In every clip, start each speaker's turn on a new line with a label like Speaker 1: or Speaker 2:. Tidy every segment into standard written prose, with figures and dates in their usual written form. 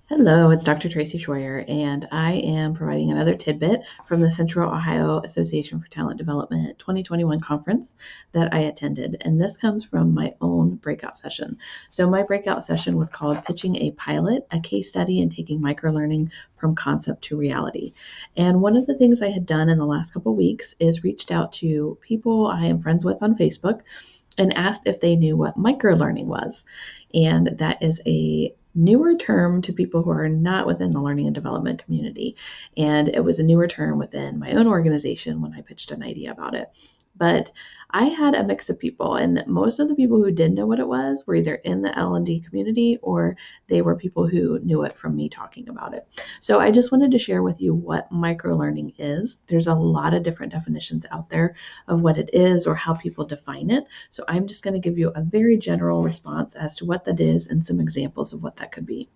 Speaker 1: Hello, it's Dr. Tracy Schroyer, and I am providing another tidbit from the Central Ohio Association for Talent Development 2021 conference that I attended. And this comes from my own breakout session. So, my breakout session was called Pitching a Pilot, a Case Study in Taking Microlearning from Concept to Reality. And one of the things I had done in the last couple of weeks is reached out to people I am friends with on Facebook and asked if they knew what microlearning was. And that is a newer term to people who are not within the learning and development community. And it was a newer term within my own organization when I pitched an idea about it. But I had a mix of people, and most of the people who did know what it was were either in the L&D community or they were people who knew it from me talking about it. So I just wanted to share with you what microlearning is. There's a lot of different definitions out there of what it is or how people define it. So I'm just going to give you a very general response as to what that is and some examples of what that could be.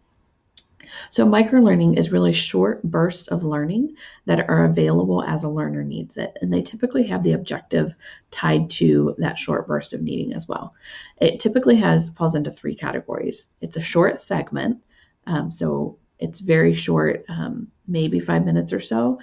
Speaker 1: So microlearning is really short bursts of learning that are available as a learner needs it. And they typically have the objective tied to that short burst of needing as well. It typically falls into three categories. It's a short segment. So it's very short, maybe 5 minutes or so.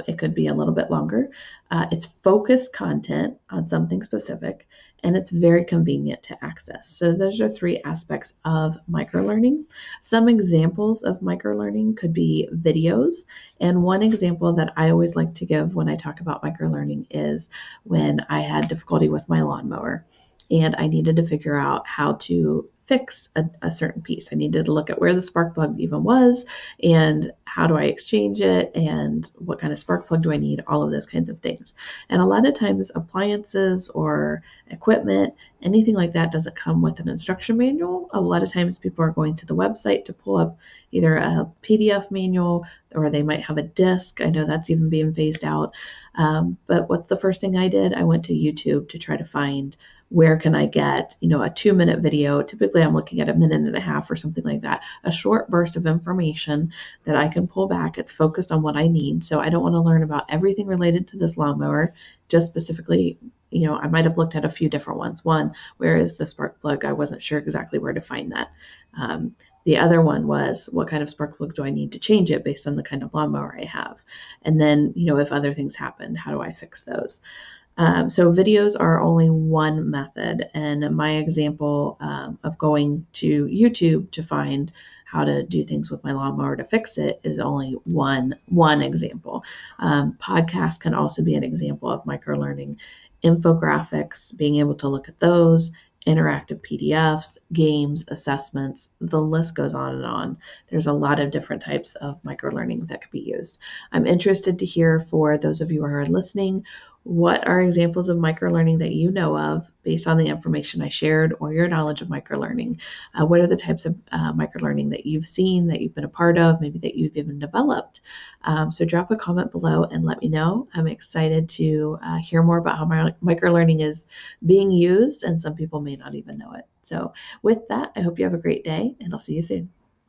Speaker 1: It could be a little bit longer. It's focused content on something specific, and it's very convenient to access. So those are three aspects of microlearning. Some examples of microlearning could be videos. And one example that I always like to give when I talk about microlearning is when I had difficulty with my lawnmower and I needed to figure out how to fix a certain piece. I needed to look at where the spark plug even was and how do I exchange it and what kind of spark plug do I need, all of those kinds of things. And a lot of times appliances or equipment, anything like that doesn't come with an instruction manual. A lot of times people are going to the website to pull up either a PDF manual or they might have a disc. I know that's even being phased out. But what's the first thing I did? I went to YouTube to try to find where can I get, a 2-minute video. Typically I'm looking at a minute and a half or something like that, a short burst of information that I can pull back. It's focused on what I need. So I don't want to learn about everything related to this lawnmower, just specifically, I might have looked at a few different ones. One, where is the spark plug? I wasn't sure exactly where to find that. The other one was, what kind of spark plug do I need to change it based on the kind of lawnmower I have? And then, if other things happened, how do I fix those? So videos are only one method, and my example of going to YouTube to find how to do things with my lawnmower to fix it is only one example. Podcasts can also be an example of microlearning. Infographics, being able to look at those, interactive PDFs, games, assessments, the list goes on and on. There's a lot of different types of microlearning that could be used. I'm interested to hear, for those of you who are listening, what are examples of microlearning that you know of based on the information I shared or your knowledge of microlearning? What are the types of microlearning that you've seen, that you've been a part of, maybe that you've even developed? So drop a comment below and let me know. I'm excited to hear more about how microlearning is being used, and some people may not even know it. So with that, I hope you have a great day, and I'll see you soon.